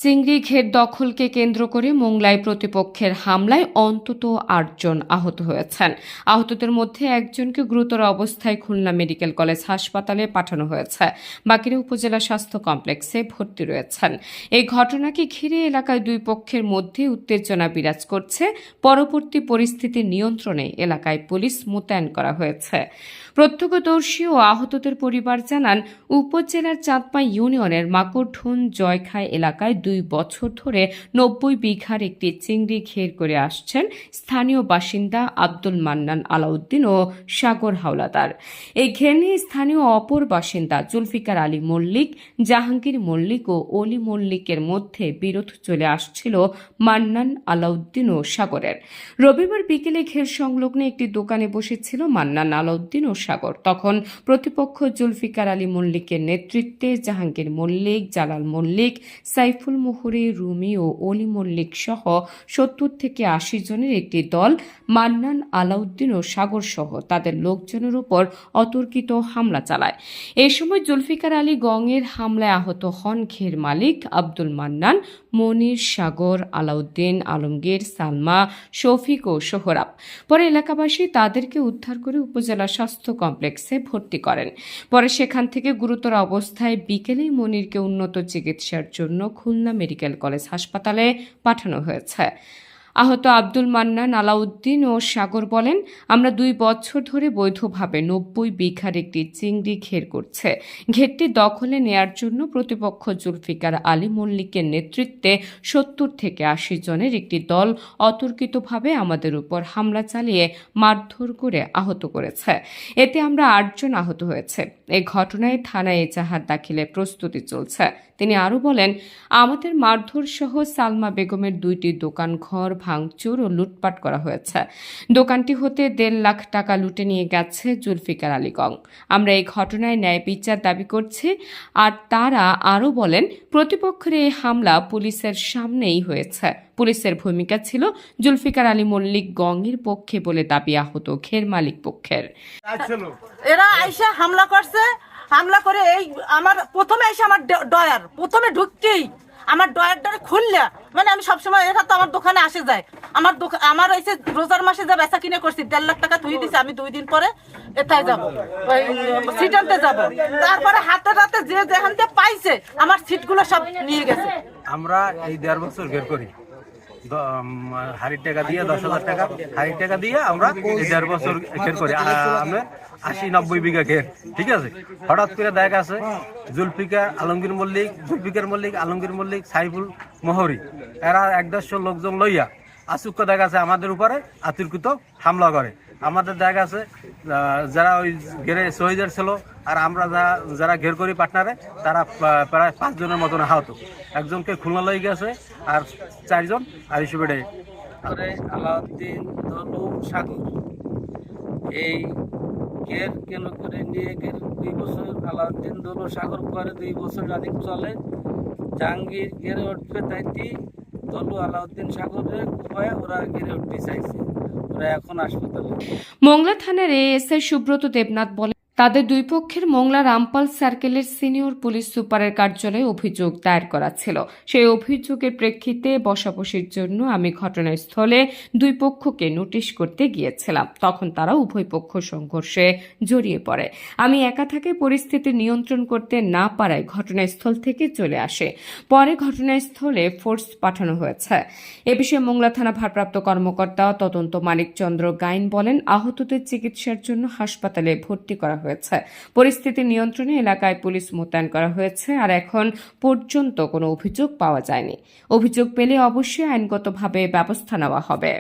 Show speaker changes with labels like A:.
A: চিংড়ি ঘের দখলকে কেন্দ্র করে মোংলায় প্রতিপক্ষের হামলায় অন্তত ৮ জন আহত হয়েছেন। আহতদের মধ্যে একজনকে গুরুতর অবস্থায় খুলনা মেডিকেল কলেজ হাসপাতালে পাঠানো হয়েছে। বাকিরা উপজেলা স্বাস্থ্য কমপ্লেক্সে ভর্তি রয়েছেন। এই ঘটনাকে ঘিরে এলাকায় দুই পক্ষের মধ্যে উত্তেজনা বিরাজ করছে। পরবর্তী পরিস্থিতি নিয়ন্ত্রণে এলাকায় পুলিশ মোতায়েন করা হয়েছে। প্রত্যক্ষদর্শী ও আহতদের পরিবার জানান, উপজেলার চাঁদপা ইউনিয়নের মাকড়ঢুন জয়খাই এলাকায় 2 বছর ধরে 90 বিঘার একটি চিংড়ি ঘের করে আসছেন স্থানীয় বাসিন্দা আব্দুল মান্নান আলাউদ্দিন ও সাগর হাওলাদার। এই ঘের নিয়ে স্থানীয় অপর বাসিন্দা জুলফিকার আলী মল্লিক, জাহাঙ্গীর মল্লিক ও অলি মল্লিকের মধ্যে বিরোধ চলে আসছিল মান্নান আলাউদ্দিন ও সাগরের। রবিবার বিকেলে ঘের সংলগ্ন একটি দোকানে বসেছিল মান্নান আলাউদ্দিন ও সাগর। তখন প্রতিপক্ষ জুলফিকার আলী মল্লিকের নেতৃত্বে জাহাঙ্গীর মল্লিক, জালাল মল্লিক, সাইফুল মুহুরী, রুমি ও অলি মল্লিক সহ 70 থেকে 80 জনের একটি দল মান্নান আলাউদ্দিন ও সাগর সহ তাদের লোকজনের উপর অতর্কিত হামলা চালায়। এই সময় জুলফিকার আলী গংয়ের হামলায় আহত হন ঘের মালিক আব্দুল মান্নান, মনির, সাগর, আলাউদ্দিন, আলমগীর, সালমা, শফিক ও সোহরাব। পরে এলাকাবাসী তাদেরকে উদ্ধার করে উপজেলা স্বাস্থ্য কমপ্লেক্সে ভর্তি করেন। পরে সেখান থেকে গুরুতর অবস্থায় বিকেলেই মনিরকে উন্নত চিকিৎসার জন্য খুলনা মেডিকেল কলেজ হাসপাতালে পাঠানো হয়েছে। আহত আব্দুল মান্নান আলাউদ্দিন ও সাগর বলেন, আমরা 2 বছর ধরে বৈধভাবে 90 বিঘার একটি চিংড়ি ঘের করছে। ঘেরটি দখলে নেয়ার জন্য প্রতিপক্ষ জুলফিকার আলী মল্লিকের নেতৃত্বে 70 থেকে 80 জনের একটি দল অতর্কিতভাবে আমাদের উপর হামলা চালিয়ে মারধর করে আহত করেছে। এতে আমরা 8 জন আহত হয়েছে। এই ঘটনায় থানায় এজাহার দাখিলের প্রস্তুতি চলছে। তিনি আরও বলেন, আমাদের মারধর সহ সালমা বেগমের 2টি দোকান ঘর ভাঙচুর ও লুটপাট করা হয়েছে। দোকানটি হতে 1.5 লাখ টাকা লুটে নিয়ে গেছে জুলফিকার আলী গং। আমরা এই ঘটনায় ন্যায় বিচার দাবি করছি। আর তারা আরও বলেন, প্রতিপক্ষের এই হামলা পুলিশের সামনেই হয়েছে। পুলিশের ভূমিকা ছিল জুলফিকার আলী মল্লিক গংয়ের পক্ষে বলে দাবি আহত ঘের মালিক পক্ষের।
B: এরা আইসা হামলা করছে। হামলা করে এই আমার প্রথমে এসে আমার ডয়ার প্রথমে ঢুকতেই আমার ডয়ারটারে খুললা, মানে আমি সবসময় এটা তো আমার দোকানে আসে যায়। আমার এসে রোজার মাসে যা বেচা কিনে করছি 1.5 লাখ টাকা ধুই দিছে। আমি 2 দিন পরে এটাই যাবো, সিট আনতে যাবো। তারপরে হাতে হাতে যে যেখানতে পাইছে আমার সিটগুলো সব নিয়ে গেছে।
C: আমরা এই 1.5 বছর বের করি হাড়ির টাকা দিয়ে 10,000 টাকা হাড়ির টাকা দিয়ে আমরা এই 1.5 বছর ঘের করি। আমরা 80-90 বিঘা ঘের, ঠিক আছে। হঠাৎ করে দেখা আছে জুলফিকার আলমগীর মল্লিক, সাইফুল মুহুরী এরা 1-150 লোকজন লইয়া আচুক্য দেখা আছে আমাদের উপরে আতর্কিত হামলা করে। আমাদের দেখা আছে যারা ওই ঘেরে শহীদের ছিল আর আমরা যারা ঘের করি পার্টনারে তারা প্রায় 5 জনের মতন আহত। একজনকে খুলনা লই গেছে আর 4 জন আইসিবেডে।
D: আলাউদ্দিন, দলু, সাগর এই ঘের কেন করে নিয়ে 2 বছর আলাউদ্দিন, দলু, সাগর করে 2 বছর রানিং চলে। জাহাঙ্গীর ঘেরে উঠবে তাইটি দলু, আলাউদ্দিন, সাগরে কুপায় ওরা ঘেরে উঠতে চাইছে। ওরা এখন হাসপাতালে।
A: মোংলা থানার এএসআই সুব্রত দেবনাথ বলেন, তাদের দুই পক্ষের মোংলা রামপাল সার্কেলের সিনিয়র পুলিশ সুপারের কার্যালয়ে অভিযোগ দায়ের করা ছিল। সেই অভিযোগের প্রেক্ষিতে বসাবসির জন্য আমি ঘটনাস্থলে দুই পক্ষকে নোটিশ করতে গিয়েছিলাম। তখন তারা উভয় পক্ষ সংঘর্ষে জড়িয়ে পড়ে। আমি একা থেকে পরিস্থিতি নিয়ন্ত্রণ করতে না পারায় ঘটনাস্থল থেকে চলে আসে। পরে ঘটনাস্থলে ফোর্স পাঠানো হয়েছে। এ বিষয়ে মোংলা থানা ভারপ্রাপ্ত কর্মকর্তা তদন্ত মানিকচন্দ্র গাইন বলেন, আহতদের চিকিৎসার জন্য হাসপাতালে ভর্তি করা হয়েছে। পরিস্থিতি নিয়ন্ত্রণে এলাকায় পুলিশ মোতায়েন করা হয়েছে। আর এখন পর্যন্ত কোনো অভিযোগ পাওয়া যায়নি। অভিযোগ পেলে অবশ্যই আইনগতভাবে ব্যবস্থা নেওয়া হবে।